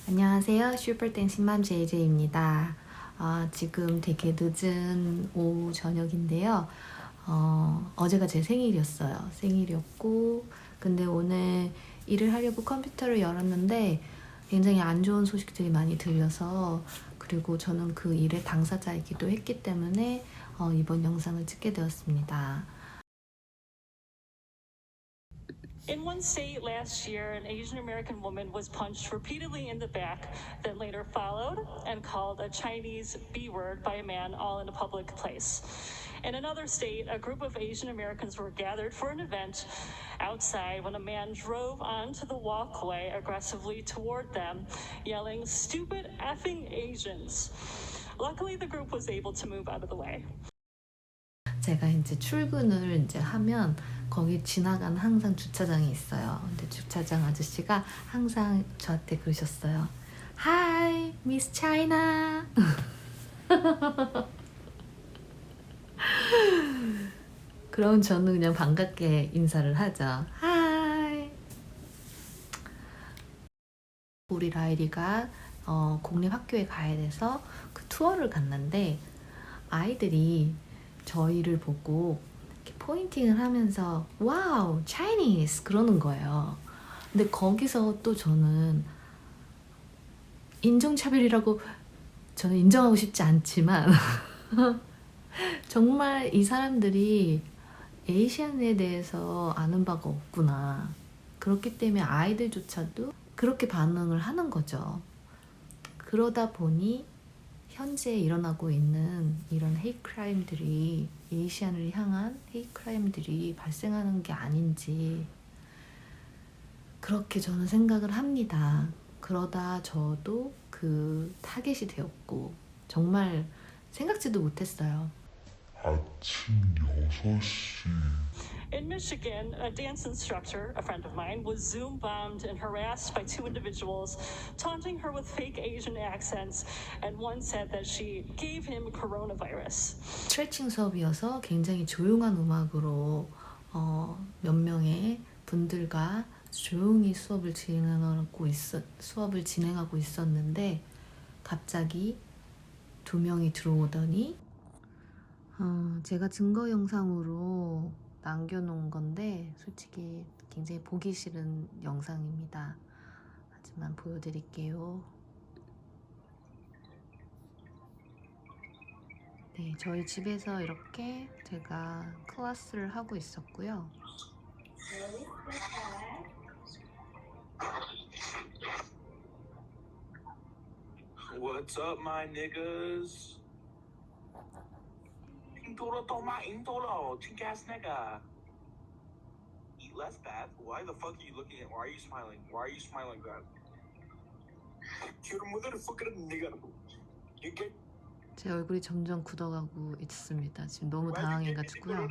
안녕하세요. 슈퍼댄싱맘 JJ입니다. 지금 되게 늦은 오후 저녁인데요. 어제가 제 생일이었어요. 생일이었고 근데 오늘 일을 하려고 컴퓨터를 열었는데 굉장히 안 좋은 소식들이 많이 들려서, 그리고 저는 그 일의 당사자이기도 했기 때문에 이번 영상을 찍게 되었습니다. In one state last year, an Asian American woman was punched repeatedly in the back, then later followed and called a Chinese B word by a man all in a public place. In another state, a group of Asian Americans were gathered for an event outside when a man drove onto the walkway aggressively toward them, yelling, "Stupid effing Asians." Luckily, the group was able to move out of the way. 제가 이제 출근을 이제 하면 거기 지나가는 항상 주차장이 있어요. 근데 주차장 아저씨가 항상 저한테 그러셨어요. Hi, Miss China. 그럼 저는 그냥 반갑게 인사를 하죠. Hi. 우리 라일이가 공립학교에 가야 돼서 그 투어를 갔는데 아이들이 저희를 보고 이렇게 포인팅을 하면서 와우, Chinese 그러는 거예요. 근데 거기서 또 저는 인종차별이라고 저는 인정하고 싶지 않지만 정말 이 사람들이 에이시안에 대해서 아는 바가 없구나. 그렇기 때문에 아이들조차도 그렇게 반응을 하는 거죠. 그러다 보니 현재 일어나고 있는 이런 헤이크라임들이, 에이시안을 향한 헤이크라임들이 발생하는 게 아닌지 그렇게 저는 생각을 합니다. 그러다 저도 그 타겟이 되었고 정말 생각지도 못했어요. 아침 6시. In Michigan, a dance instructor, a friend of mine, was Zoom bombed and harassed by two individuals, taunting her with fake Asian accents, and one said that she gave him coronavirus. 스트레칭 수업이어서 굉장히 조용한 음악으로 몇 명의 분들과 조용히 수업을 진행하고 있었는데 갑자기 두 명이 들어오더니 제가 증거 영상으로 남겨놓은 건데 솔직히 굉장히 보기 싫은 영상입니다. 하지만 보여드릴게요. 네, 저희 집에서 이렇게 제가 클래스를 하고 있었고요. What's up, my niggas? 인도로 또마 인도로 튕겨스 nigga. Eat less bad. Why the fuck are you looking at? Why are you smiling? Why are you smiling like that? You're a motherfucker nigga. You get. 제 얼굴이 점점 굳어가고 있습니다. 지금 너무 당황해가지고요.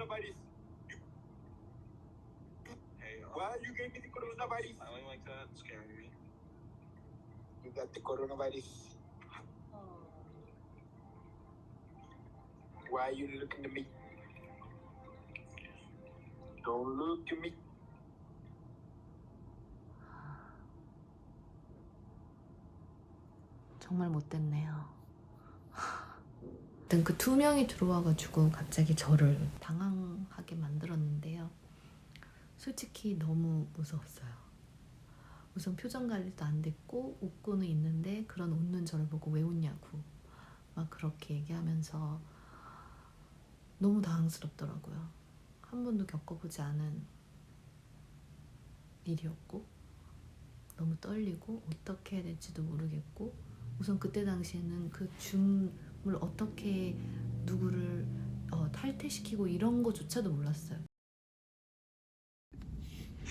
Why you gave me the coronavirus? Smiling like that, scaring me. You got the coronavirus. Why are you looking at me? Don't look at me. 정말 못됐네요. 일단 그 두 명이 들어와가지고 갑자기 저를 당황하게 만들었는데요. 솔직히 너무 무서웠어요. 우선 표정 관리도 안 됐고 웃고는 있는데 그런 웃는 저를 보고 왜 웃냐고 막 그렇게 얘기하면서 너무 당황스럽더라고요. 한 번도 겪어보지 않은 일이었고 너무 떨리고 어떻게 해야 될지도 모르겠고, 우선 그때 당시에는 그 줌을 어떻게 누구를 탈퇴시키고 이런 거조차도 몰랐어요.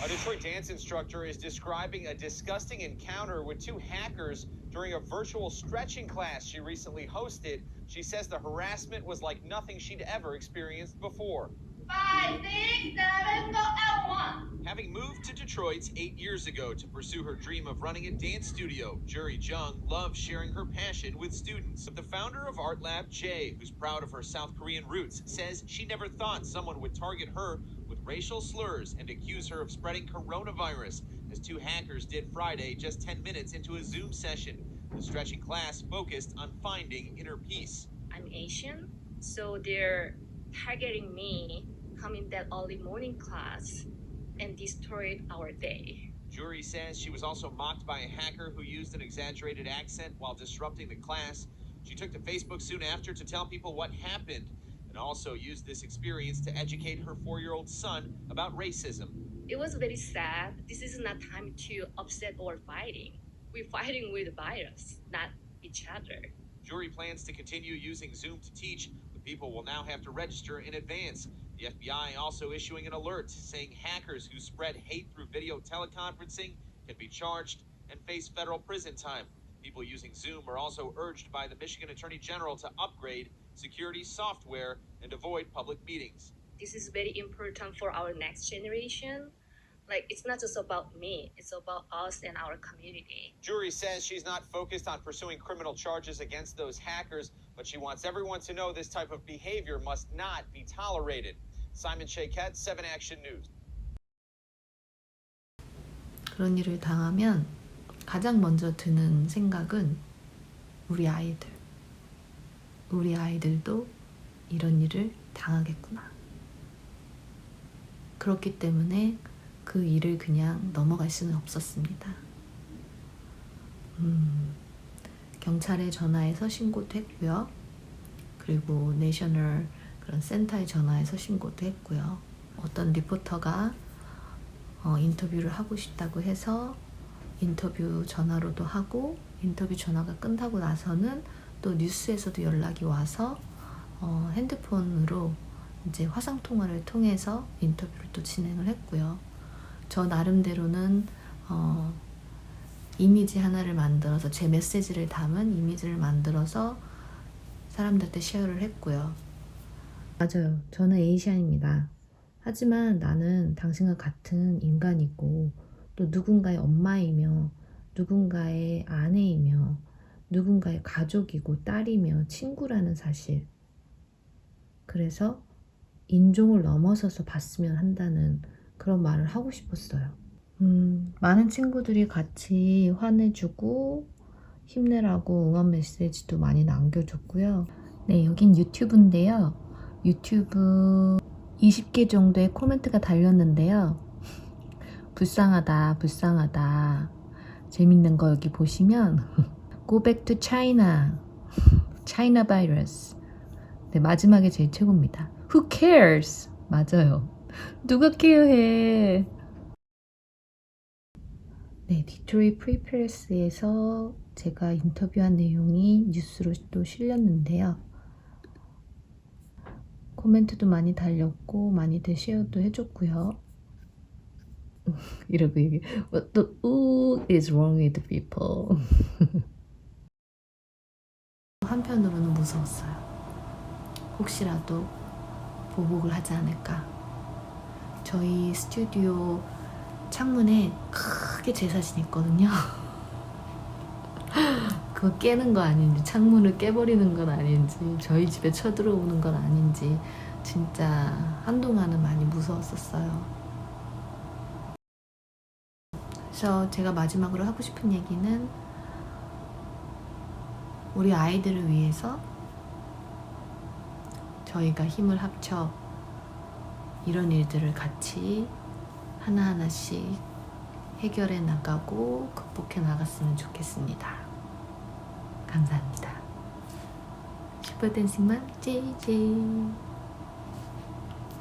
A Detroit dance instructor is describing a disgusting encounter with two hackers during a virtual stretching class she recently hosted. She says the harassment was like nothing she'd ever experienced before. 5, 6, 7, go out 1. Having moved to Detroit 8 years ago to pursue her dream of running a dance studio, Juri Jung loves sharing her passion with students. The founder of Art Lab, Jay, who's proud of her South Korean roots, says she never thought someone would target her with racial slurs and accuse her of spreading coronavirus, as two hackers did Friday just 10 minutes into a Zoom session. The stretching class focused on finding inner peace. I'm Asian, so they're targeting me coming that early morning class and destroyed our day. Juri says she was also mocked by a hacker who used an exaggerated accent while disrupting the class. She took to Facebook soon after to tell people what happened, and also used this experience to educate her 4-year-old son about racism. It was very sad. This is not time to upset or fighting. We're fighting with the virus, not each other. Juri plans to continue using Zoom to teach, but people will now have to register in advance. The FBI also issuing an alert saying hackers who spread hate through video teleconferencing can be charged and face federal prison time. People using Zoom are also urged by the Michigan Attorney General to upgrade security software and avoid public meetings. This is very important for our next generation. Like, it's not just about me, it's about us and our community. Juri says she's not focused on pursuing criminal charges against those hackers, but she wants everyone to know this type of behavior must not be tolerated. Simon Shayket, 7 Action News. 그런 일을 당하면 가장 먼저 드는 생각은 우리 아이들. 우리 아이들도 이런 일을 당하겠구나. 그렇기 때문에 그 일을 그냥 넘어갈 수는 없었습니다. 경찰에 전화해서 신고도 했고요. 그리고 내셔널 그런 센터에 전화해서 신고도 했고요. 어떤 리포터가 인터뷰를 하고 싶다고 해서 인터뷰 전화로도 하고, 인터뷰 전화가 끝나고 나서는 또 뉴스에서도 연락이 와서 핸드폰으로 이제 화상통화를 통해서 인터뷰를 또 진행을 했고요. 저 나름대로는 이미지 하나를 만들어서, 제 메시지를 담은 이미지를 만들어서 사람들한테 쉐어를 했고요. 맞아요. 저는 에이시안입니다. 하지만 나는 당신과 같은 인간이고, 또 누군가의 엄마이며, 누군가의 아내이며, 누군가의 가족이고, 딸이며, 친구라는 사실. 그래서 인종을 넘어서서 봤으면 한다는 그런 말을 하고 싶었어요. 많은 친구들이 같이 화내주고 힘내라고 응원 메시지도 많이 남겨줬고요. 네, 여긴 유튜브인데요. 유튜브 20개 정도의 코멘트가 달렸는데요. 불쌍하다, 불쌍하다. 재밌는 거 여기 보시면 Go back to China. China virus. 네, 마지막에 제일 최고입니다. Who cares? 맞아요. 누가 케어해? 네, 디트로이트 프리프레스에서 제가 인터뷰한 내용이 뉴스로 또 실렸는데요. 코멘트도 많이 달렸고 많이들 쉐어도 해줬고요. 이러고 얘기. What the is wrong with people? 한편으로는 무서웠어요. 혹시라도 보복을 하지 않을까. 저희 스튜디오 창문에 크게 제 사진이 있거든요. 그거 깨는 거 아닌지, 창문을 깨버리는 건 아닌지, 저희 집에 쳐들어오는 건 아닌지 진짜 한동안은 많이 무서웠었어요. 그래서 제가 마지막으로 하고 싶은 얘기는 우리 아이들을 위해서 저희가 힘을 합쳐 이런 일들을 같이 하나하나씩 해결해 나가고 극복해 나갔으면 좋겠습니다. 감사합니다. 슈퍼댄싱맘 JJ.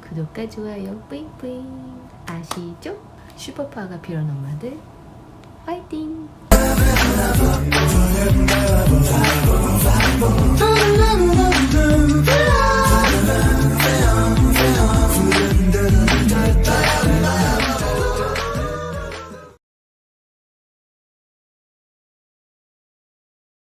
구독과 좋아요 뿌잉뿌잉. 아시죠? 슈퍼파워가 필요한 엄마들 화이팅! I love you.